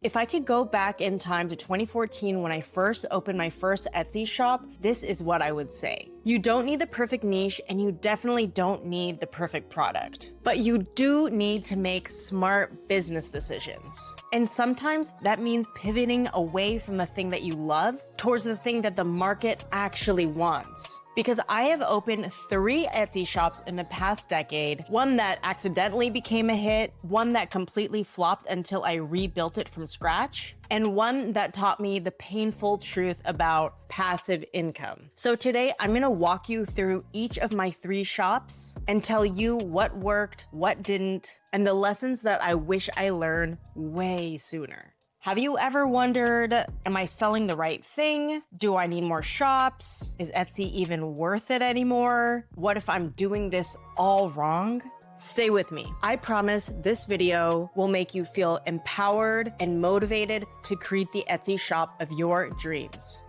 If I could go back in time to 2014 when I first opened my first Etsy shop, this is what I would say. You don't need the perfect niche and you definitely don't need the perfect product, but you do need to make smart business decisions. And sometimes that means pivoting away from the thing that you love towards the thing that the market actually wants. Because I have opened 3 Etsy shops in the past decade, one that accidentally became a hit, one that completely flopped until I rebuilt it from scratch, and one that taught me the painful truth about passive income. So today I'm gonna walk you through each of my 3 shops and tell you what worked, what didn't, and the lessons that I wish I learned way sooner. Have you ever wondered, am I selling the right thing? Do I need more shops? Is Etsy even worth it anymore? What if I'm doing this all wrong? Stay with me. I promise this video will make you feel empowered and motivated to create the Etsy shop of your dreams.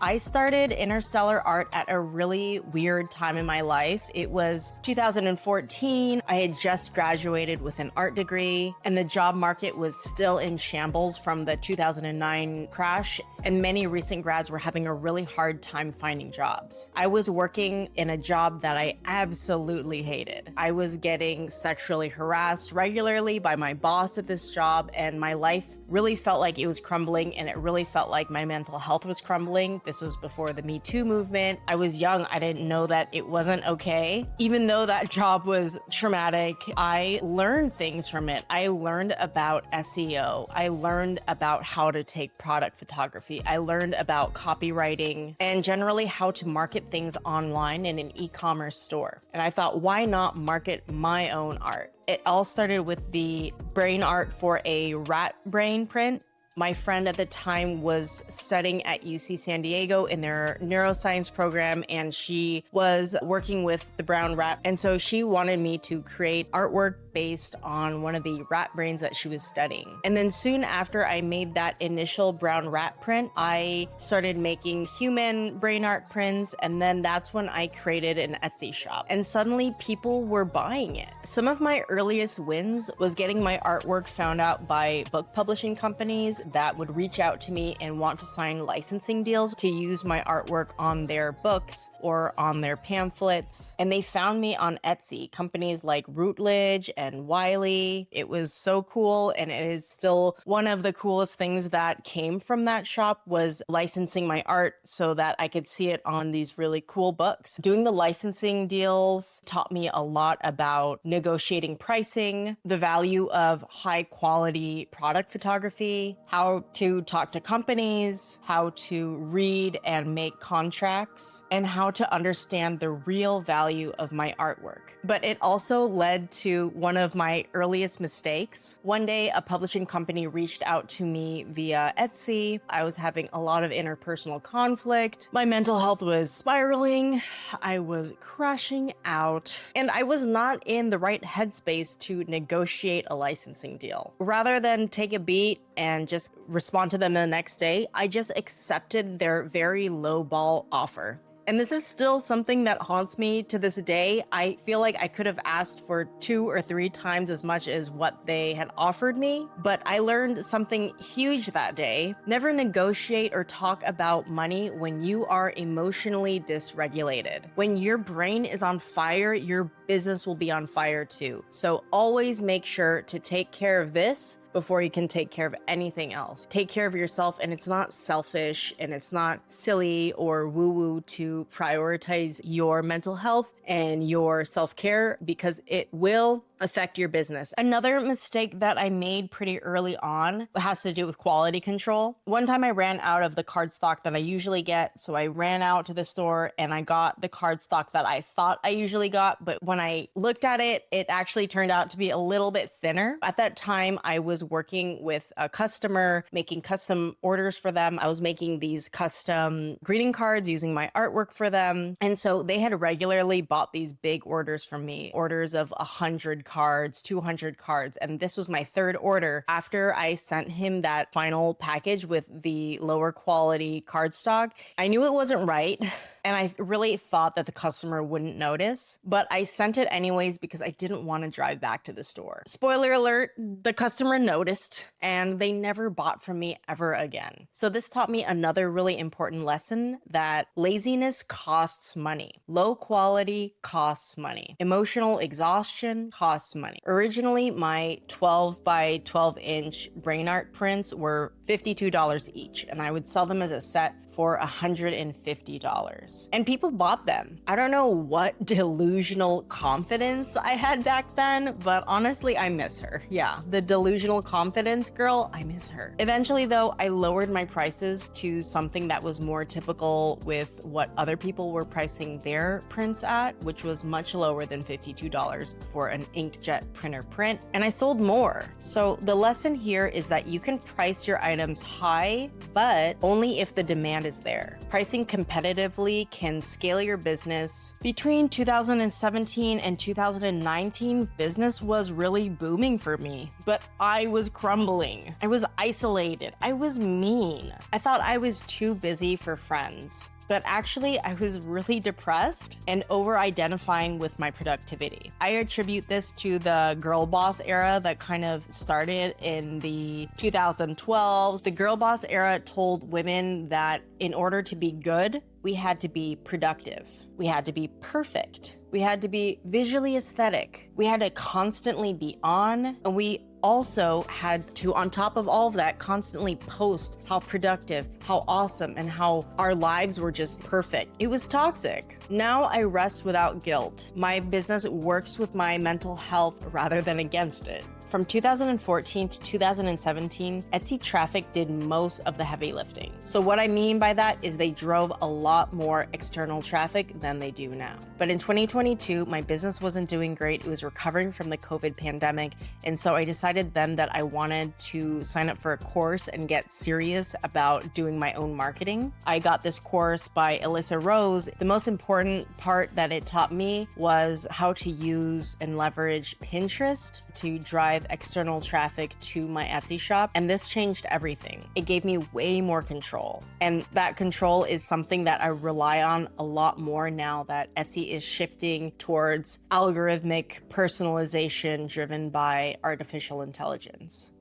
I started Interstellar Art at a really weird time in my life. It was 2014. I had just graduated with an art degree, and the job market was still in shambles from the 2009 crash, and many recent grads were having a really hard time finding jobs. I was working in a job that I absolutely hated. I was getting sexually harassed regularly by my boss at this job, and my life really felt like it was crumbling, and it really felt like my mental health was crumbling. This was before the Me Too movement. I was young. I didn't know that it wasn't okay. Even though that job was traumatic, I learned things from it. I learned about SEO. I learned about how to take product photography. I learned about copywriting and generally how to market things online in an e-commerce store. And I thought, why not market my own art? It all started with the brain art for a rat brain print. My friend at the time was studying at UC San Diego in their neuroscience program, and she was working with the brown rat. And so she wanted me to create artwork based on one of the rat brains that she was studying. And then soon after I made that initial brown rat print, I started making human brain art prints. And then that's when I created an Etsy shop. And suddenly people were buying it. Some of my earliest wins was getting my artwork found out by book publishing companies that would reach out to me and want to sign licensing deals to use my artwork on their books or on their pamphlets. And they found me on Etsy, companies like Routledge and Wiley. It was so cool, and it is still one of the coolest things that came from that shop was licensing my art so that I could see it on these really cool books. Doing the licensing deals taught me a lot about negotiating pricing, the value of high quality product photography, how to talk to companies, how to read and make contracts, and how to understand the real value of my artwork. But it also led to one of my earliest mistakes. One day, a publishing company reached out to me via Etsy. I was having a lot of interpersonal conflict. My mental health was spiraling. I was crashing out, and I was not in the right headspace to negotiate a licensing deal. Rather than take a beat and just respond to them the next day, I just accepted their very lowball offer. And this is still something that haunts me to this day. I feel like I could have asked for 2 or 3 times as much as what they had offered me, but I learned something huge that day. Never negotiate or talk about money when you are emotionally dysregulated. When your brain is on fire, your business will be on fire too. So always make sure to take care of this before you can take care of anything else. Take care of yourself, and it's not selfish and it's not silly or woo-woo to prioritize your mental health and your self-care because it will affect your business. Another mistake that I made pretty early on has to do with quality control. One time I ran out of the cardstock that I usually get, so I ran out to the store and I got the cardstock that I thought I usually got, but when I looked at it, it actually turned out to be a little bit thinner. At that time, I was working with a customer, making custom orders for them. I was making these custom greeting cards using my artwork for them. And so they had regularly bought these big orders from me, orders of 100 cards, 200 cards. And this was my 3rd order after I sent him that final package with the lower quality cardstock. I knew it wasn't right. And I really thought that the customer wouldn't notice, but I sent it anyways because I didn't want to drive back to the store. Spoiler alert, the customer noticed and they never bought from me ever again. So this taught me another really important lesson, that laziness costs money. Low quality costs money. Emotional exhaustion costs money. Originally, my 12 by 12 inch brain art prints were $52 each, and I would sell them as a set for $150. And people bought them. I don't know what delusional confidence I had back then, but honestly, I miss her. Yeah, the delusional confidence girl, I miss her. Eventually though, I lowered my prices to something that was more typical with what other people were pricing their prints at, which was much lower than $52 for an inkjet printer print, and I sold more. So the lesson here is that you can price your items high, but only if the demand is there. Pricing competitively can scale your business. Between 2017 and 2019, business was really booming for me, but I was crumbling. I was isolated. I was mean. I thought I was too busy for friends. But actually, I was really depressed and over-identifying with my productivity. I attribute this to the girl boss era that kind of started in the 2012s. The girl boss era told women that in order to be good, we had to be productive. We had to be perfect. We had to be visually aesthetic. We had to constantly be on, and we also had to, on top of all of that, constantly post how productive, how awesome, and how our lives were just perfect. It was toxic. Now I rest without guilt. My business works with my mental health rather than against it. From 2014 to 2017, Etsy traffic did most of the heavy lifting. So what I mean by that is they drove a lot more external traffic than they do now. But in 2022, my business wasn't doing great. It was recovering from the COVID pandemic. And so I decided then that I wanted to sign up for a course and get serious about doing my own marketing. I got this course by Alyssa Rose. The most important part that it taught me was how to use and leverage Pinterest to drive external traffic to my Etsy shop, and this changed everything. It gave me way more control, and that control is something that I rely on a lot more now that Etsy is shifting towards algorithmic personalization driven by artificial intelligence.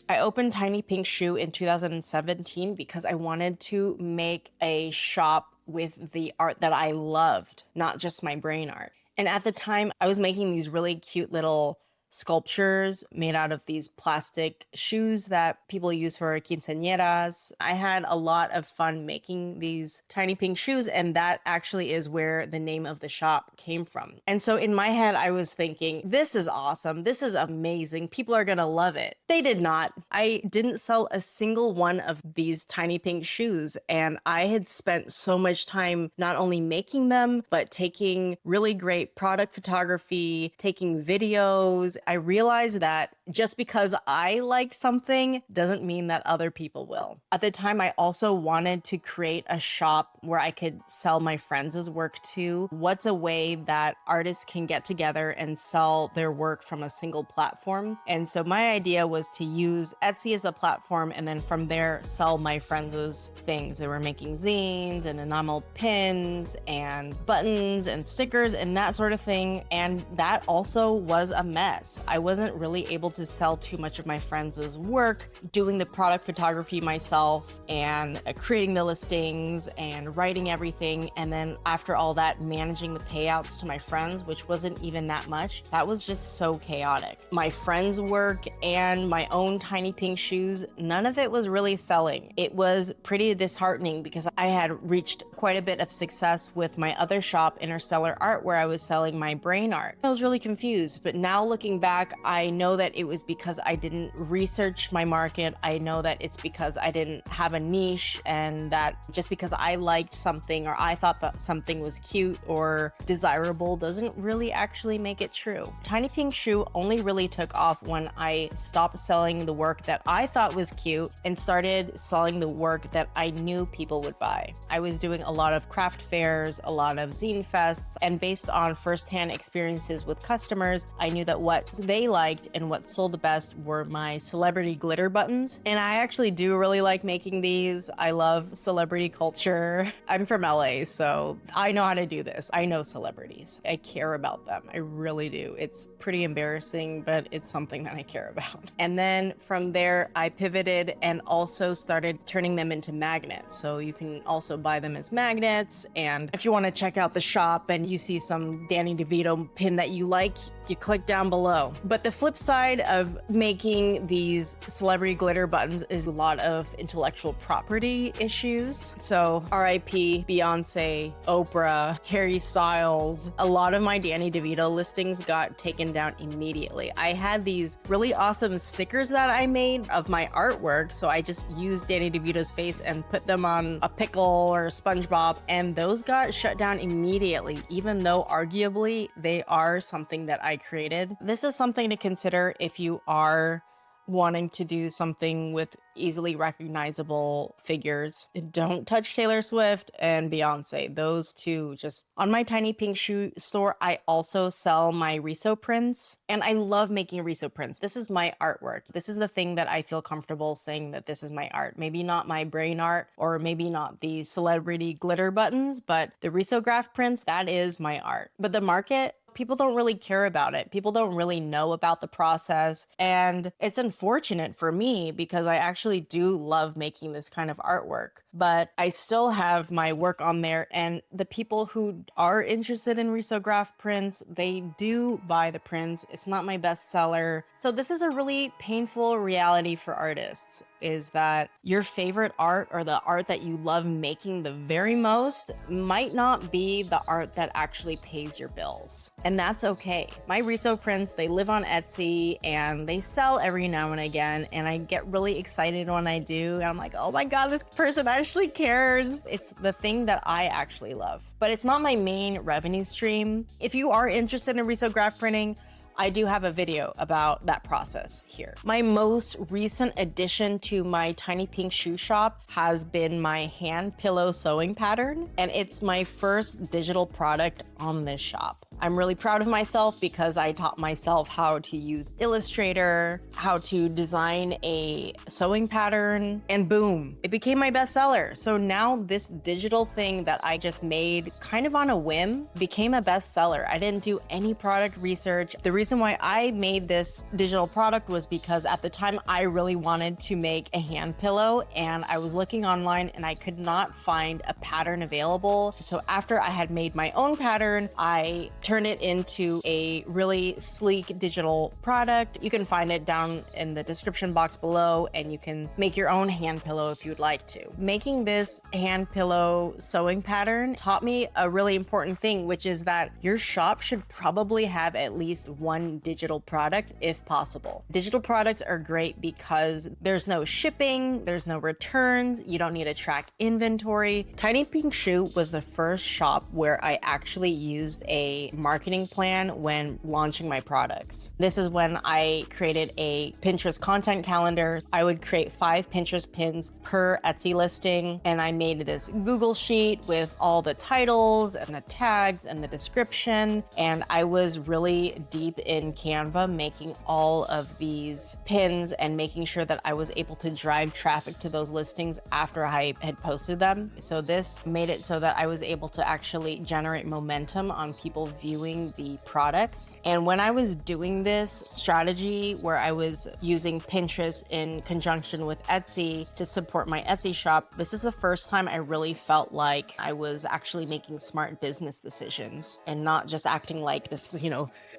I opened Tiny Pink Shoe in 2017 because I wanted to make a shop with the art that I loved, not just my brain art. And at the time, I was making these really cute little sculptures made out of these plastic shoes that people use for quinceañeras. I had a lot of fun making these tiny pink shoes, and that actually is where the name of the shop came from. And so in my head, I was thinking, this is awesome. This is amazing. People are gonna love it. They did not. I didn't sell a single one of these tiny pink shoes, and I had spent so much time not only making them, but taking really great product photography, taking videos. I realized that just because I liked something doesn't mean that other people will. At the time, I also wanted to create a shop where I could sell my friends' work to. What's a way that artists can get together and sell their work from a single platform? And so my idea was to use Etsy as a platform, and then from there, sell my friends' things. They were making zines and enamel pins and buttons and stickers and that sort of thing. And that also was a mess. I wasn't really able to sell too much of my friends' work, doing the product photography myself and creating the listings and writing everything. And then after all that, managing the payouts to my friends, which wasn't even that much. That was just so chaotic. My friends' work and my own tiny pink shoes, none of it was really selling. It was pretty disheartening because I had reached quite a bit of success with my other shop, Interstellar Art, where I was selling my brain art. I was really confused, but now looking back, I know that it was because I didn't research my market. I know that it's because I didn't have a niche, and that just because I like liked something or I thought that something was cute or desirable doesn't really actually make it true. Tiny Pink Shoe only really took off when I stopped selling the work that I thought was cute and started selling the work that I knew people would buy. I was doing a lot of craft fairs, a lot of zine fests, and based on firsthand experiences with customers, I knew that what they liked and what sold the best were my celebrity glitter buttons. And I actually do really like making these. I love celebrity culture. I'm from LA, so I know how to do this. I know celebrities. I care about them. I really do. It's pretty embarrassing, but it's something that I care about. And then from there, I pivoted and also started turning them into magnets. So you can also buy them as magnets. And if you want to check out the shop and you see some Danny DeVito pin that you like, you click down below. But the flip side of making these celebrity glitter buttons is a lot of intellectual property issues. So RIP Beyonce, Oprah, Harry Styles, a lot of my Danny DeVito listings got taken down immediately. I had these really awesome stickers that I made of my artwork, so I just used Danny DeVito's face and put them on a pickle or a SpongeBob, and those got shut down immediately, even though arguably they are something that I created. This is something to consider if you are wanting to do something with easily recognizable figures. Don't touch Taylor Swift and Beyonce. Those two just... On my Tiny Pink Shoe store, I also sell my Riso prints, and I love making Riso prints. This is my artwork. This is the thing that I feel comfortable saying that this is my art. Maybe not my brain art, or maybe not the celebrity glitter buttons, but the risograph prints, that is my art. But the market, people don't really care about it. People don't really know about the process. And it's unfortunate for me because I actually do love making this kind of artwork, but I still have my work on there. And the people who are interested in risograph prints, they do buy the prints. It's not my best seller. So this is a really painful reality for artists, is that your favorite art or the art that you love making the very most might not be the art that actually pays your bills. And that's okay. My Riso prints, they live on Etsy and they sell every now and again. And I get really excited when I do. And I'm like, oh my God, this person actually cares. It's the thing that I actually love. But it's not my main revenue stream. If you are interested in risograph printing, I do have a video about that process here. My most recent addition to my Tiny Pink Shoe shop has been my hand pillow sewing pattern, and it's my first digital product on this shop. I'm really proud of myself because I taught myself how to use Illustrator, how to design a sewing pattern, and boom, it became my bestseller. So now this digital thing that I just made kind of on a whim became a bestseller. I didn't do any product research. The reason why I made this digital product was because at the time I really wanted to make a hand pillow, and I was looking online and I could not find a pattern available. So after I had made my own pattern, I turned it into a really sleek digital product. You can find it down in the description box below, and you can make your own hand pillow if you'd like to. Making this hand pillow sewing pattern taught me a really important thing, which is that your shop should probably have at least one digital product if possible. Digital products are great because there's no shipping, there's no returns, you don't need to track inventory. Tiny Pink Shoe was the first shop where I actually used a marketing plan when launching my products. This is when I created a Pinterest content calendar. I would create 5 Pinterest pins per Etsy listing, and I made this Google sheet with all the titles and the tags and the description, and I was really deep in Canva making all of these pins and making sure that I was able to drive traffic to those listings after I had posted them. So this made it so that I was able to actually generate momentum on people viewing the products. And when I was doing this strategy where I was using Pinterest in conjunction with Etsy to support my Etsy shop, this is the first time I really felt like I was actually making smart business decisions and not just acting like this,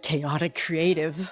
chaotic creative.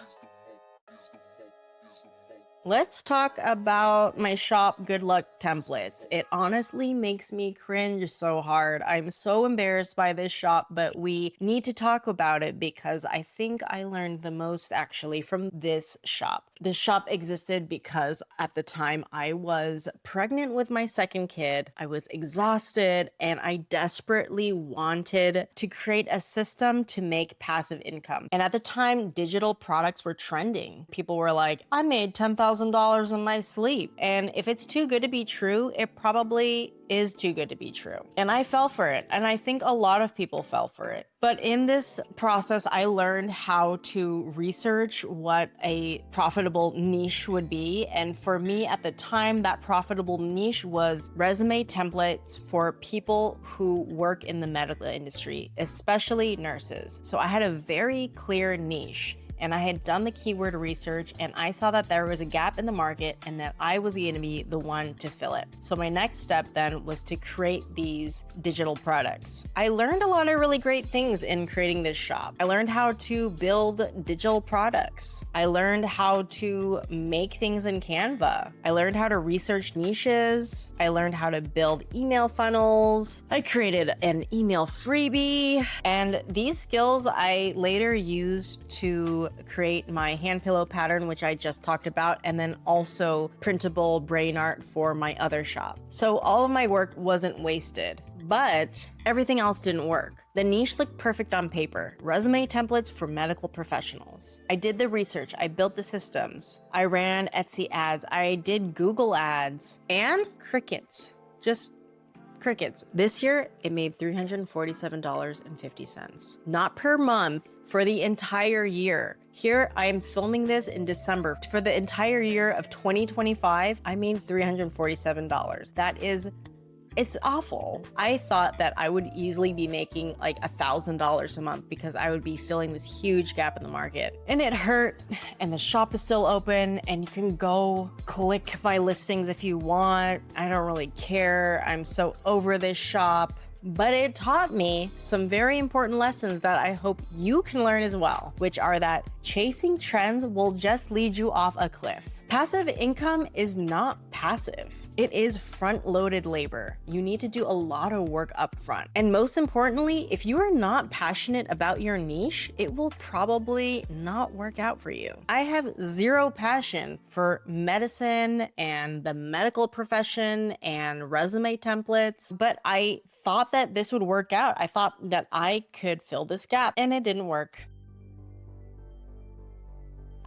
Let's talk about my shop good luck templates. It honestly makes me cringe so hard. I'm so embarrassed by this shop, but we need to talk about it because I think I learned the most actually from this shop. This shop existed because at the time I was pregnant with my second kid. I was exhausted and I desperately wanted to create a system to make passive income. And at the time, digital products were trending. People were like, I made $10,000 in my sleep. And if it's too good to be true, it probably is too good to be true. And I fell for it. And I think a lot of people fell for it. But in this process, I learned how to research what a profitable niche would be. And for me at the time, that profitable niche was resume templates for people who work in the medical industry, especially nurses. So I had a very clear niche. And I had done the keyword research and I saw that there was a gap in the market and that I was going to be the one to fill it. So my next step then was to create these digital products. I learned a lot of really great things in creating this shop. I learned how to build digital products. I learned how to make things in Canva. I learned how to research niches. I learned how to build email funnels. I created an email freebie. And these skills I later used to create my hand pillow pattern, which I just talked about, and then also printable brain art for my other shop. So all of my work wasn't wasted, but everything else didn't work. The niche looked perfect on paper. Resume templates for medical professionals. I did the research. I built the systems. I ran Etsy ads. I did Google ads and crickets. Just crickets. This year, it made $347.50. Not per month, for the entire year. Here, I am filming this in December. For the entire year of 2025, I made $347. It's awful. I thought that I would easily be making like $1,000 a month because I would be filling this huge gap in the market. And it hurt, and the shop is still open, and you can go click my listings if you want. I don't really care. I'm so over this shop. But it taught me some very important lessons that I hope you can learn as well, which are that chasing trends will just lead you off a cliff. Passive income is not passive. It is front-loaded labor. You need to do a lot of work up front. And most importantly, if you are not passionate about your niche, it will probably not work out for you. I have zero passion for medicine and the medical profession and resume templates, but I thought that this would work out. I thought that I could fill this gap, and it didn't work.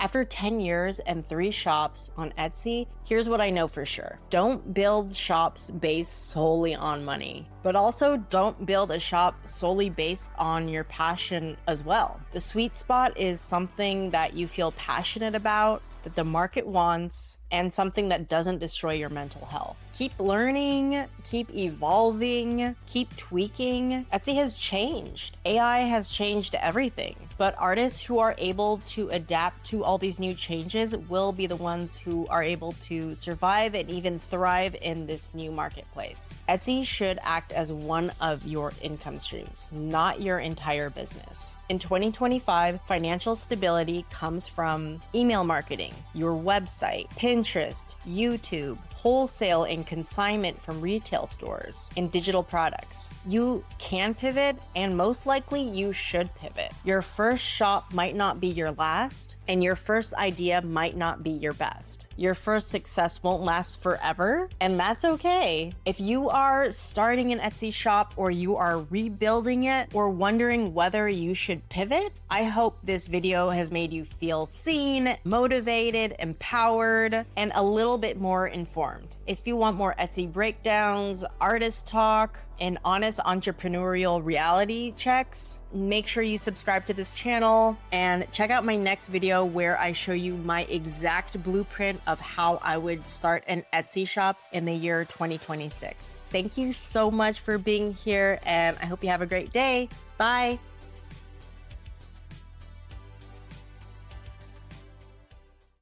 After 10 years and 3 shops on Etsy, here's what I know for sure. Don't build shops based solely on money, but also don't build a shop solely based on your passion as well. The sweet spot is something that you feel passionate about, that the market wants, and something that doesn't destroy your mental health. Keep learning, keep evolving, keep tweaking. Etsy has changed. AI has changed everything. But artists who are able to adapt to all these new changes will be the ones who are able to survive and even thrive in this new marketplace. Etsy should act as one of your income streams, not your entire business. In 2025, financial stability comes from email marketing, your website, Pinterest, YouTube, wholesale and consignment from retail stores, and digital products. You can pivot, and most likely you should pivot. Your first shop might not be your last, and your first idea might not be your best. Your first success won't last forever, and that's okay. If you are starting an Etsy shop, or you are rebuilding it, or wondering whether you should pivot, I hope this video has made you feel seen, motivated, empowered, and a little bit more informed. If you want more Etsy breakdowns, artist talk, and honest entrepreneurial reality checks, make sure you subscribe to this channel and check out my next video where I show you my exact blueprint of how I would start an Etsy shop in the year 2026. Thank you so much for being here, and I hope you have a great day. Bye.